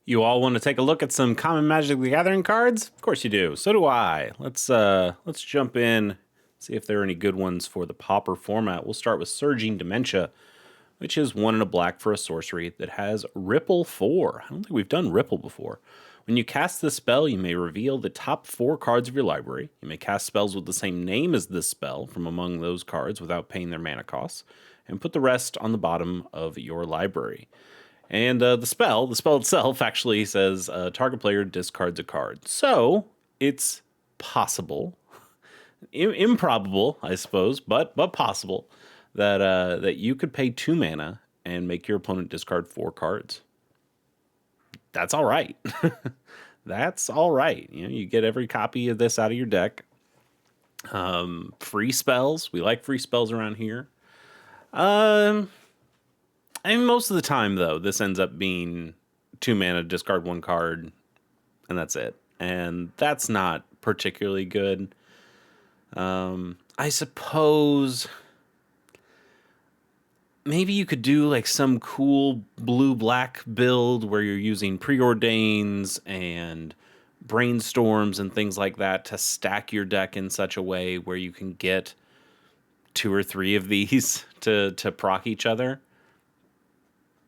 You all want to take a look at some common Magic the Gathering cards? Of course you do. So do I. Let's jump in, see if there are any good ones for the Pauper format. We'll start with Surging Dementia, which is 1 and a black for a sorcery that has Ripple 4. I don't think we've done Ripple before. When you cast this spell, you may reveal the top 4 cards of your library. You may cast spells with the same name as this spell from among those cards without paying their mana costs, and put the rest on the bottom of your library. And the spell itself actually says target player discards a card. So it's possible, improbable, I suppose, but possible that you could pay 2 mana and make your opponent discard 4 cards. That's all right. That's all right. You get every copy of this out of your deck. Free spells. We like free spells around here. I mean, most of the time, though, this ends up being 2 mana, discard 1 card, and that's it. And that's not particularly good. I suppose maybe you could do like some cool blue-black build where you're using preordains and brainstorms and things like that to stack your deck in such a way where you can get 2 or 3 of these to proc each other.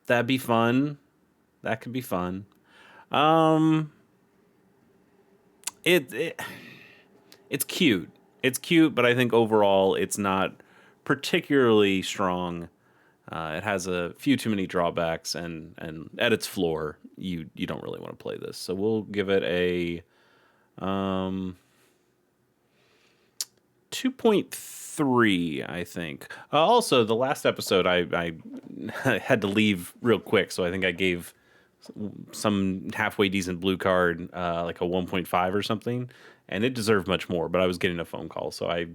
That'd be fun. That could be fun. It's cute. It's cute, but I think overall it's not particularly strong. It has a few too many drawbacks, and at its floor, you don't really want to play this. So we'll give it a 2.3, I think. Also, the last episode, I had to leave real quick, so I think I gave some halfway decent blue card like a 1.5 or something, and it deserved much more, but I was getting a phone call, so I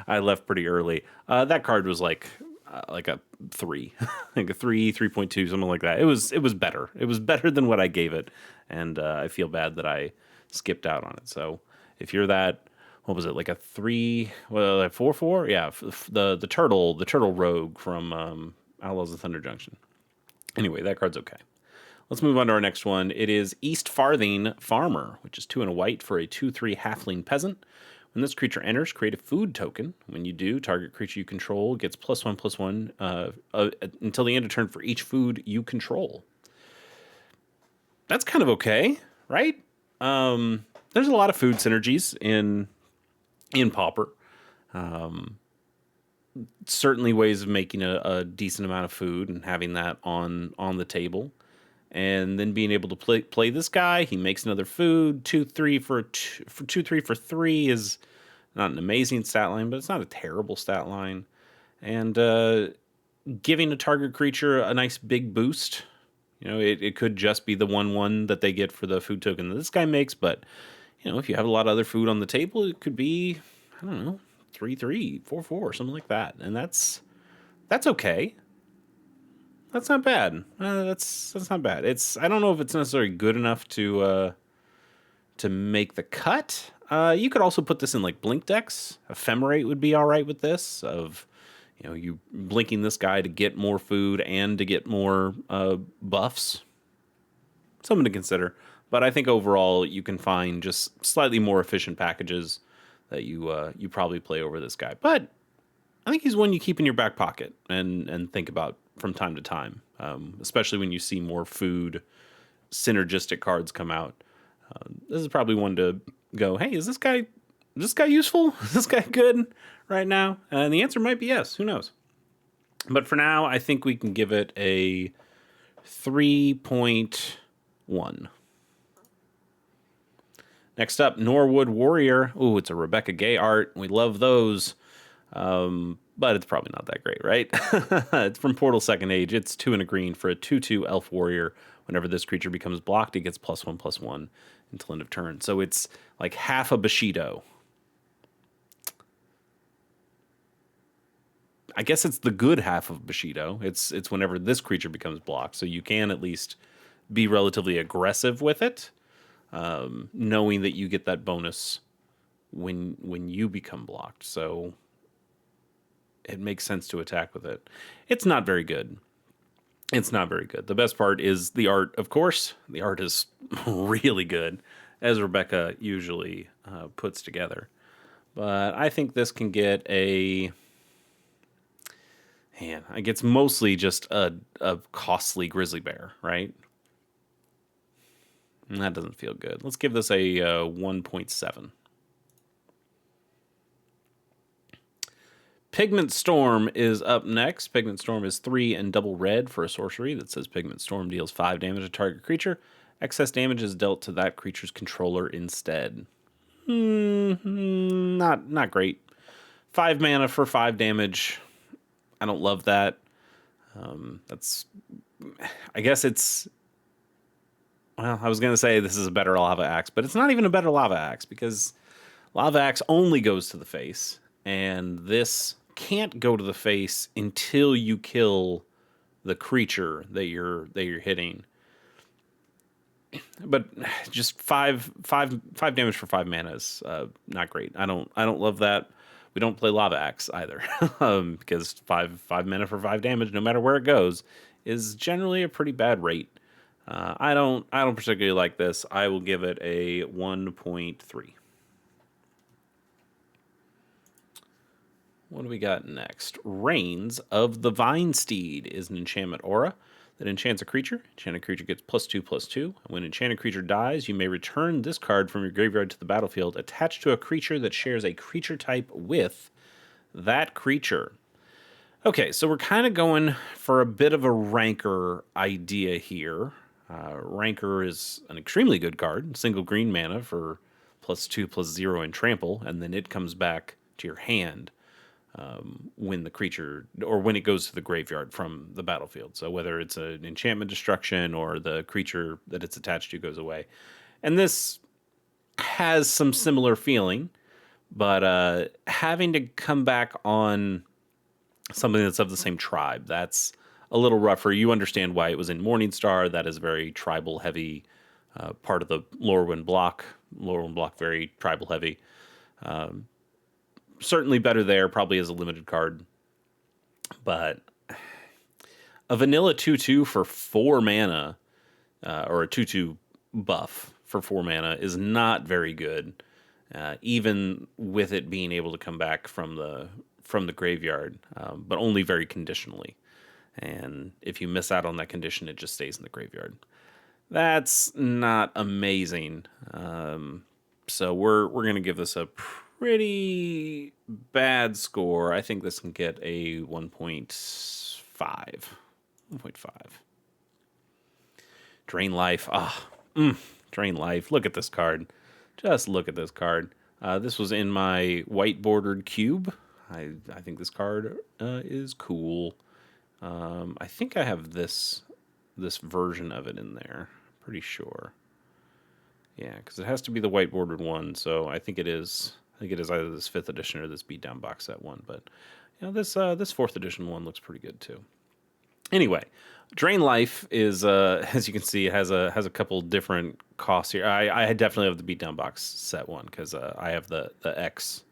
I left pretty early. That card was like a 3, like a 3.2, something like that. It was better. It was better than what I gave it, and I feel bad that I skipped out on it. So if you're that, what was it, like a 3, well, like 4/4? Yeah, the turtle rogue from Outlaws of Thunder Junction. Anyway, that card's okay. Let's move on to our next one. It is East Farthing Farmer, which is 2 and a white for a 2/3 halfling peasant. When this creature enters, create a food token. When you do, target creature you control gets +1/+1 until the end of turn for each food you control. That's kind of okay, right? There's a lot of food synergies in Pauper. Certainly ways of making a decent amount of food and having that on the table. And then being able to play this guy, he makes another food. 2/3 for 2/3 for 3 is not an amazing stat line, but it's not a terrible stat line. And giving a target creature a nice big boost. It could just be the 1/1 that they get for the food token that this guy makes, but if you have a lot of other food on the table, it could be, I don't know, 3/3, 4/4, something like that, and that's okay. That's not bad. That's not bad. I don't know if it's necessarily good enough to make the cut. You could also put this in like blink decks. Ephemerate would be all right with this. Of you blinking this guy to get more food and to get more buffs. Something to consider. But I think overall you can find just slightly more efficient packages that you probably play over this guy. But I think he's one you keep in your back pocket and think about from time to time, especially when you see more food synergistic cards come out. This is probably one to go, hey, is this guy useful? Is this guy good right now? And the answer might be yes. Who knows? But for now, I think we can give it a 3.1. Next up, Norwood Warrior. Ooh, it's a Rebecca Gay art. We love those. But it's probably not that great, right? It's from Portal Second Age. It's 2 and a green for a 2/2 elf warrior. Whenever this creature becomes blocked, it gets +1/+1 until end of turn. So it's like half a Bushido. I guess it's the good half of Bushido. It's whenever this creature becomes blocked. So you can at least be relatively aggressive with it, knowing that you get that bonus when you become blocked. So it makes sense to attack with it. It's not very good. It's not very good. The best part is the art, of course. The art is really good, as Rebecca usually puts together. But I think this can get a. Man, it gets mostly just a costly grizzly bear, right? And that doesn't feel good. Let's give this a 1.7. Pigment Storm is up next. Pigment Storm is 3 and double red for a sorcery that says Pigment Storm deals 5 damage to target creature. Excess damage is dealt to that creature's controller instead. Not great. 5 mana for 5 damage. I don't love that. That's. I guess it's. Well, I was going to say this is a better lava axe, but it's not even a better lava axe because lava axe only goes to the face, and this can't go to the face until you kill the creature that you're hitting. But just five damage for 5 mana is not great. I don't love that. We don't play lava axe either, because five mana for 5 damage, no matter where it goes, is generally a pretty bad rate. I don't particularly like this. I will give it a 1.3. What do we got next? Reigns of the Vine Steed is an enchantment aura that enchants a creature. Enchanted creature gets +2/+2. When an enchanted creature dies, you may return this card from your graveyard to the battlefield attached to a creature that shares a creature type with that creature. Okay, so we're kind of going for a bit of a Rancor idea here. Rancor is an extremely good card, single green mana for +2/+0 in trample, and then it comes back to your hand when the creature or when it goes to the graveyard from the battlefield. So whether it's an enchantment destruction or the creature that it's attached to goes away. And this has some similar feeling, but having to come back on something that's of the same tribe, that's a little rougher. You understand why it was in Morningstar. That is very tribal heavy part of the Lorwyn block. Lorwyn block very tribal heavy. Certainly better there, probably as a limited card. But a vanilla 2/2 for 4 mana, or a 2/2 buff for 4 mana is not very good, even with it being able to come back from the graveyard, but only very conditionally. And if you miss out on that condition, it just stays in the graveyard. That's not amazing. So we're gonna give this a pretty bad score. I think this can get a 1.5. 1.5. Drain Life. Drain Life. Look at this card. Just look at this card. This was in my white bordered cube. I think this card is cool. I think I have this version of it in there. Pretty sure. Yeah, because it has to be the white bordered one. So I think it is. I think it is either this 5th edition or this beatdown box set one. But this 4th edition one looks pretty good too. Anyway, Drain Life is as you can see, it has a couple different costs here. I definitely have the beatdown box set one because I have the X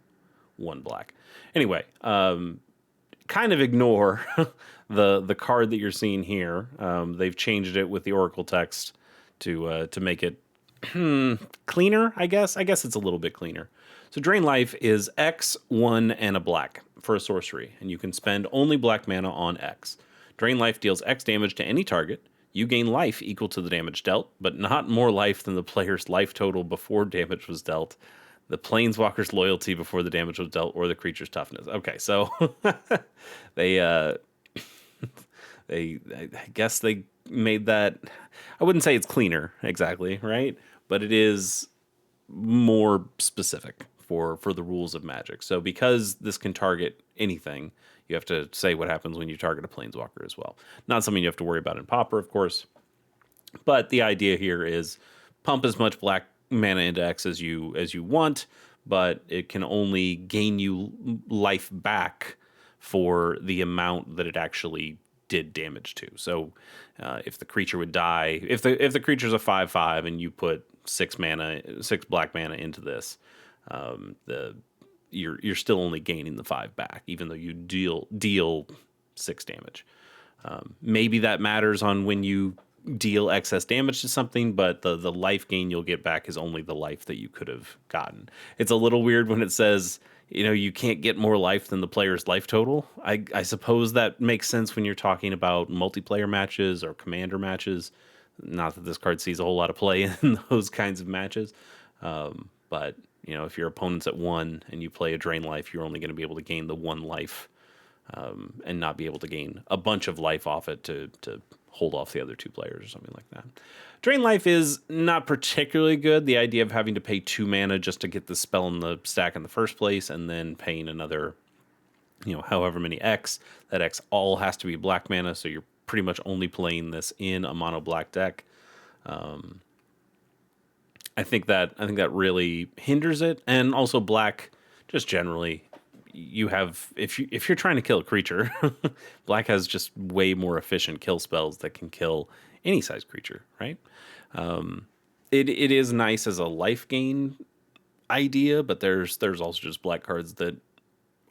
one black. Anyway, kind of ignore the card that you're seeing here. They've changed it with the Oracle text to make it cleaner, I guess. I guess it's a little bit cleaner. So Drain Life is X, 1, and a black for a sorcery, and you can spend only black mana on X. Drain Life deals X damage to any target. You gain life equal to the damage dealt, but not more life than the player's life total before damage was dealt, the planeswalker's loyalty before the damage was dealt, or the creature's toughness. Okay, so they I guess they made that. I wouldn't say it's cleaner exactly, right? But it is more specific for the rules of Magic. So because this can target anything, you have to say what happens when you target a planeswalker as well. Not something you have to worry about in Pauper, of course. But the idea here is pump as much black mana into X as you want, but it can only gain you life back for the amount that it actually did damage to. So if the creature would die, if the creature's a 5/5 and you put 6 black mana into this, you're still only gaining the 5 back, even though you deal 6 damage. Maybe that matters on when you deal excess damage to something, but the life gain you'll get back is only the life that you could have gotten. It's a little weird when it says, you can't get more life than the player's life total. I suppose that makes sense when you're talking about multiplayer matches or commander matches. Not that this card sees a whole lot of play in those kinds of matches. But, if your opponent's at 1 and you play a drain life, you're only going to be able to gain the 1 life, and not be able to gain a bunch of life off it to hold off the other 2 players or something like that. Drain life is not particularly good. The idea of having to pay 2 mana just to get the spell in the stack in the first place, and then paying another, however many X. That X all has to be black mana, so you're pretty much only playing this in a mono black deck. I think that really hinders it, and also black just generally. You have if you're trying to kill a creature, black has just way more efficient kill spells that can kill any size creature, right? It is nice as a life gain idea, but there's also just black cards that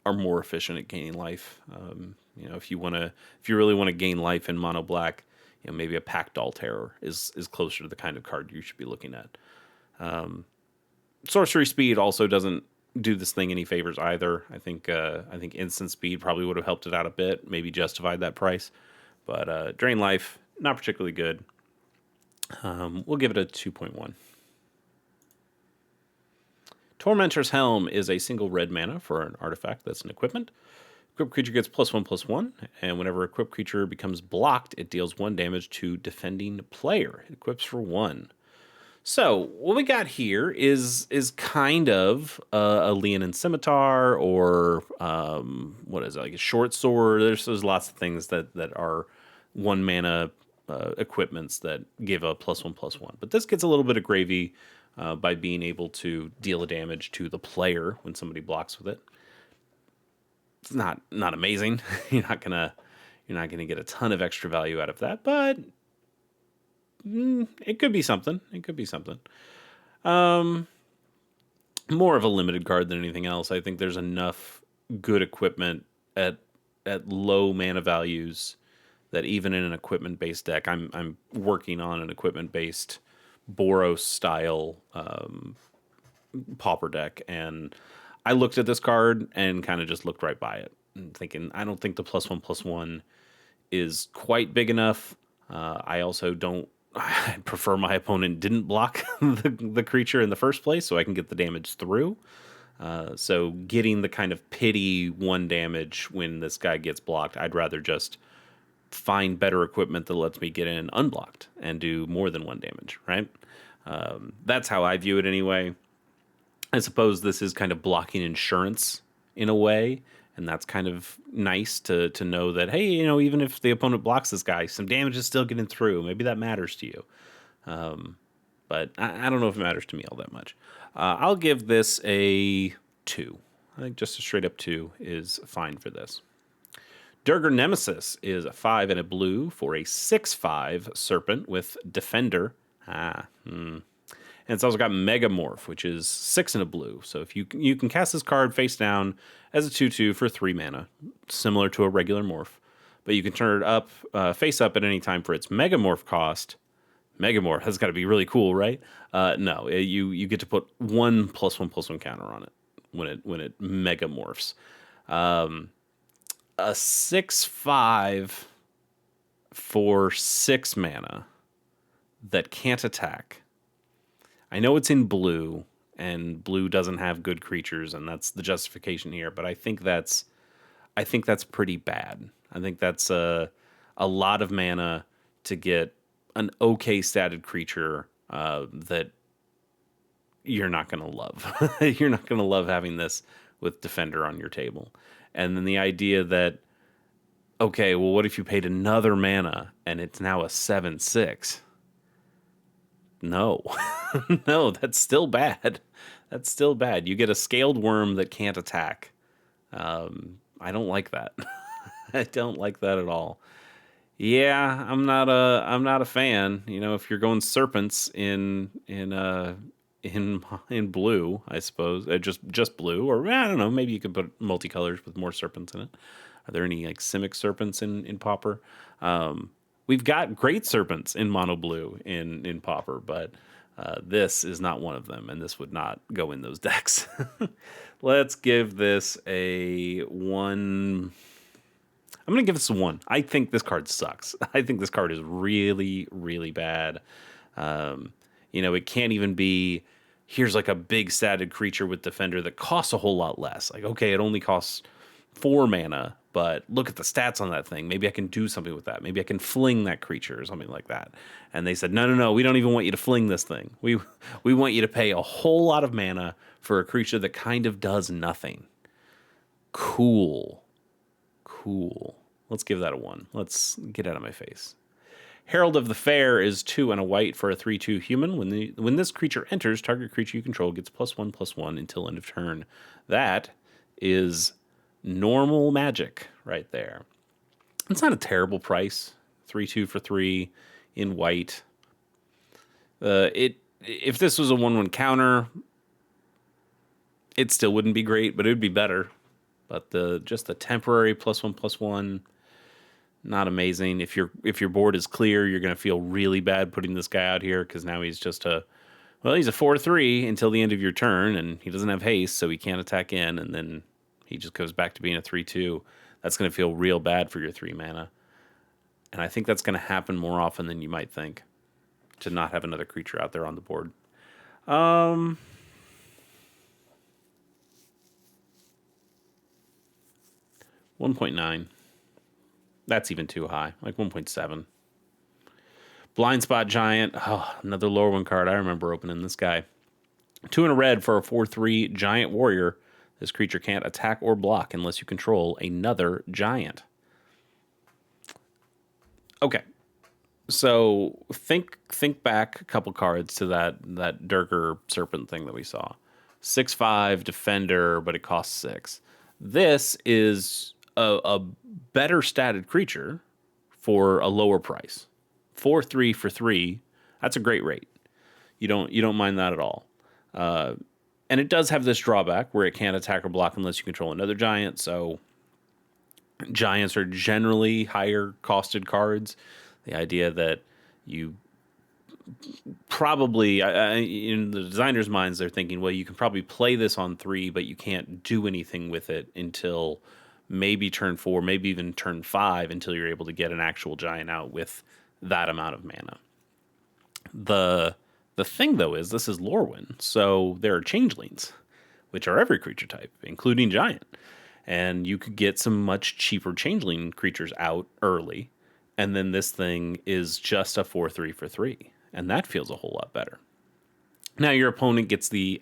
are more efficient at gaining life. If you really want to gain life in mono black, maybe a Pact Altair is closer to the kind of card you should be looking at. Sorcery speed also doesn't do this thing any favors either. I think instant speed probably would have helped it out a bit, maybe justified that price. But drain life, not particularly good. We'll give it a 2.1. Tormentor's Helm is a single red mana for an artifact that's an equipment. Equipped creature gets +1/+1, and whenever equipped creature becomes blocked, it deals 1 damage to defending player. It equips for 1. So what we got here is kind of a Leonin Scimitar, or what is it, like a short sword. There's lots of things that are 1 mana equipments that give a +1/+1. But this gets a little bit of gravy by being able to deal a damage to the player when somebody blocks with it. It's not amazing. You're not gonna get a ton of extra value out of that, but it could be something. More of a limited card than anything else. I think there's enough good equipment at low mana values that even in an equipment based deck, I'm working on an equipment based Boros style Pauper deck, and I looked at this card and kind of just looked right by it, and thinking I don't think the +1/+1 is quite big enough. I also don't. I prefer my opponent didn't block the creature in the first place, so I can get the damage through. So getting the kind of pity 1 damage when this guy gets blocked, I'd rather just find better equipment that lets me get in unblocked and do more than 1 damage, right? That's how I view it anyway. I suppose this is kind of blocking insurance in a way, and that's kind of nice to know that, hey, even if the opponent blocks this guy, some damage is still getting through. Maybe that matters to you. But I don't know if it matters to me all that much. I'll give this a 2. I think just a straight up 2 is fine for this. Durgar Nemesis is a 5 and a blue for a 6/5 serpent with Defender. And it's also got Megamorph, which is 6 and a blue. So if you can cast this card face down as a 2/2 for 3 mana, similar to a regular morph. But you can turn it up, face up at any time for its Megamorph cost. Megamorph, that's got to be really cool, right? No, you get to put 1 +1/+1 counter on it when it Megamorphs. A 6/5 for 6 mana that can't attack. I know it's in blue, and blue doesn't have good creatures, and that's the justification here. But I think that's pretty bad. I think that's a lot of mana to get an okay statted creature that you're not going to love. You're not going to love having this with Defender on your table. And then the idea that, okay, well, what if you paid another mana and it's now a 7/6? No. No, that's still bad. That's still bad. You get a scaled worm that can't attack. I don't like that. I don't like that at all. Yeah, I'm not a fan. If you're going serpents in blue, I suppose, just blue, or I don't know, maybe you could put multicolors with more serpents in it. Are there any like Simic serpents in Pauper? We've got great serpents in mono blue in Pauper, but this is not one of them, and this would not go in those decks. Let's give this a 1. I'm going to give this a 1. I think this card sucks. I think this card is really, really bad. It can't even be, here's like a big statted creature with Defender that costs a whole lot less. Like, okay, it only costs 4 mana, but look at the stats on that thing. Maybe I can do something with that. Maybe I can fling that creature or something like that. And they said, no, we don't even want you to fling this thing. We want you to pay a whole lot of mana for a creature that kind of does nothing. Cool. Let's give that a 1. Let's get out of my face. Herald of the Fair is 2 and a white for a 3/2 human. When this creature enters, target creature you control gets +1/+1 until end of turn. That is normal magic right there. It's not a terrible price. 3/2 for 3 in white. If this was a 1/1 counter, it still wouldn't be great, but it would be better. But just the temporary +1/+1, not amazing. If your board is clear, you're going to feel really bad putting this guy out here because now he's just he's a 4/3 until the end of your turn, and he doesn't have haste, so he can't attack in, and then he just goes back to being a 3/2. That's going to feel real bad for your 3 mana. And I think that's going to happen more often than you might think, to not have another creature out there on the board. 1.9. That's even too high. Like 1.7. Blind Spot Giant. Oh, another lower one card. I remember opening this guy. 2 and a red for a 4/3 Giant Warrior. This creature can't attack or block unless you control another giant. Okay. So think back a couple cards to that Durger Serpent thing that we saw. 6/5 Defender, but it costs 6. This is a better statted creature for a lower price. 4/3 for 3. That's a great rate. You don't mind that at all. And it does have this drawback where it can't attack or block unless you control another giant. So giants are generally higher costed cards. The idea that you probably, in the designer's minds, they're thinking, well, you can probably play this on 3, but you can't do anything with it until maybe turn 4, maybe even turn 5, until you're able to get an actual giant out with that amount of mana. The thing, though, is this is Lorwyn, so there are changelings, which are every creature type, including giant. And you could get some much cheaper changeling creatures out early, and then this thing is just a 4/3 for 3, and that feels a whole lot better. Now your opponent gets the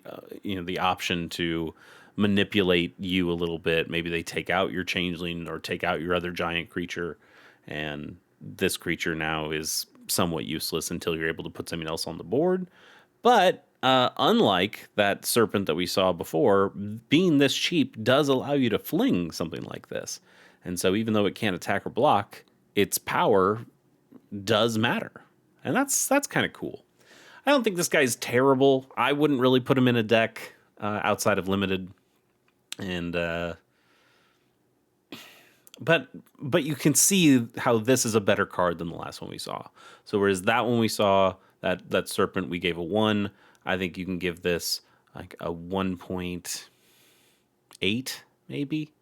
option to manipulate you a little bit. Maybe they take out your changeling or take out your other giant creature, and this creature now is somewhat useless until you're able to put something else on the board. But unlike that serpent that we saw before, being this cheap does allow you to fling something like this. And so even though it can't attack or block, its power does matter. And that's kind of cool. I don't think this guy's terrible. I wouldn't really put him in a deck outside of limited. And but you can see how this is a better card than the last one we saw. So whereas that one we saw, that serpent, we gave a 1, I think you can give this like a 1.8, maybe.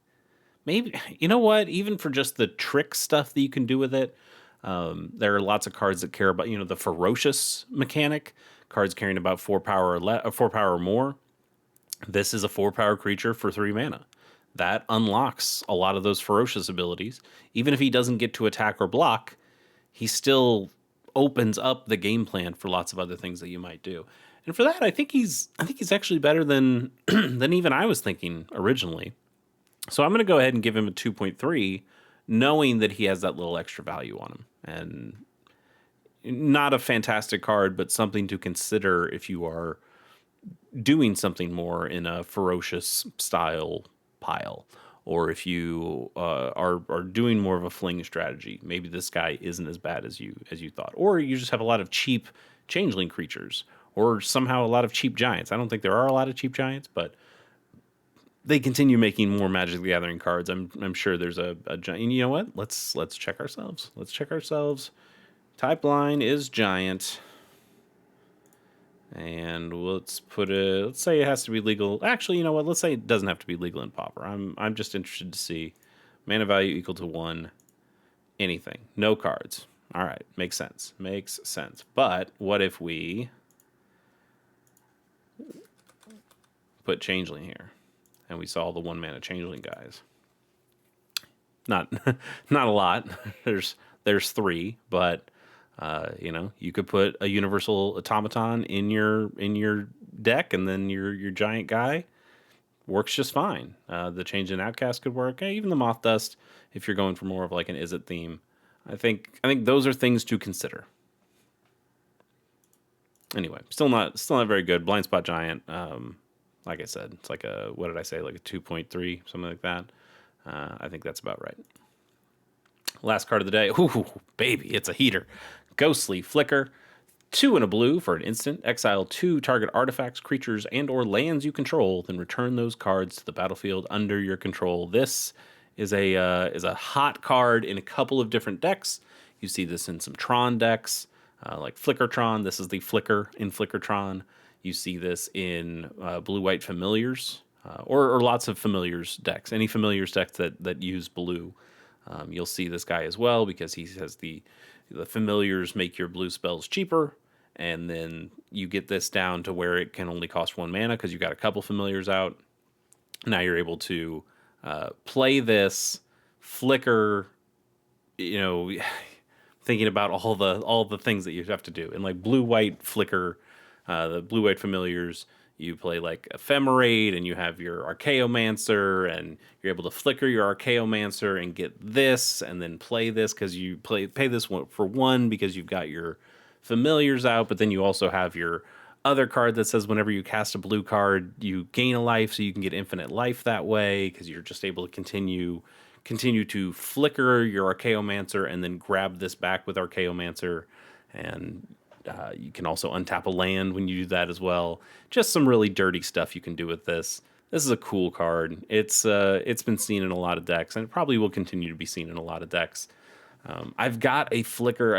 You know what? Even for just the trick stuff that you can do with it, there are lots of cards that care about, the ferocious mechanic, cards carrying about 4 power or more. This is a 4 power creature for 3 mana. That unlocks a lot of those ferocious abilities. Even if he doesn't get to attack or block, he still opens up the game plan for lots of other things that you might do. And for that, I think he's actually better than than even I was thinking originally. So I'm going to go ahead and give him a 2.3, knowing that he has that little extra value on him. And not a fantastic card, but something to consider if you are doing something more in a ferocious style pile, or if you are doing more of a fling strategy. Maybe this guy isn't as bad as you thought, or you just have a lot of cheap changeling creatures, or somehow a lot of cheap giants. I don't think there are a lot of cheap giants, but they continue making more Magic the Gathering cards, I'm sure there's a giant. You know what? Let's check ourselves. Let's check ourselves. Type line is giant. And let's put it. Let's say it has to be legal. Actually, you know what? Let's say it doesn't have to be legal in Pauper. I'm just interested to see mana value equal to 1. Anything. No cards. All right, makes sense. Makes sense. But what if we put Changeling here, and we saw the 1 mana Changeling guys? Not not a lot. There's 3, but you know, you could put a universal automaton in your deck, and then your giant guy works just fine. The change in outcast could work. Even the moth dust, if you're going for more of like an is it theme. I think those are things to consider. Anyway, still not very good. Blind spot giant. Like I said, it's like a, what did I say? Like a 2.3, something like that. I think that's about right. Last card of the day. Ooh, baby, it's a heater. Ghostly Flicker. 2 and a blue for an instant. Exile 2 target artifacts, creatures, and or lands you control. Then return those cards to the battlefield under your control. This is a hot card in a couple of different decks. You see this in some Tron decks, like Flickertron. This is the Flicker in Flickertron. You see this in blue-white familiars, or lots of familiars decks. Any familiars decks that use blue. You'll see this guy as well because he has the familiars make your blue spells cheaper, and then you get this down to where it can only cost 1 mana because you got a couple familiars out. Now you're able to play this flicker, you know, thinking about all the things that you have to do. And like blue-white flicker, the blue-white familiars, you play like Ephemerate, and you have your Archaeomancer, and you're able to flicker your Archaeomancer and get this, and then play this because you pay this one for 1 because you've got your familiars out, but then you also have your other card that says whenever you cast a blue card, you gain a life, so you can get infinite life that way because you're just able to continue to flicker your Archaeomancer and then grab this back with Archaeomancer, and you can also untap a land when you do that as well. Just some really dirty stuff you can do with this. This is a cool card. It's been seen in a lot of decks, and it probably will continue to be seen in a lot of decks. I've got a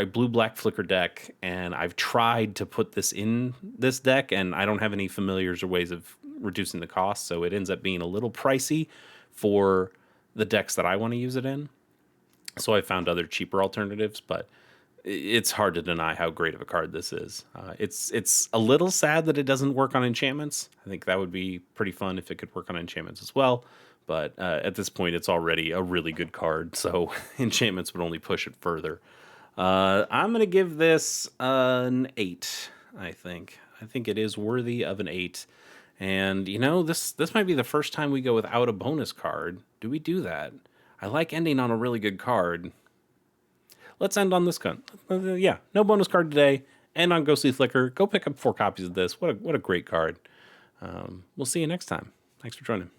blue-black flicker deck, and I've tried to put this in this deck, and I don't have any familiars or ways of reducing the cost, so it ends up being a little pricey for the decks that I want to use it in. So I found other cheaper alternatives, but it's hard to deny how great of a card this is. It's a little sad that it doesn't work on enchantments. I think that would be pretty fun if it could work on enchantments as well. But at this point, it's already a really good card, so enchantments would only push it further. I'm going to give this an 8, I think. I think it is worthy of an 8. And, you know, this might be the first time we go without a bonus card. Do we do that? I like ending on a really good card. Let's end on this gun. Yeah, no bonus card today. End on Ghostly Flicker. Go pick up 4 copies of this. What a great card. We'll see you next time. Thanks for joining.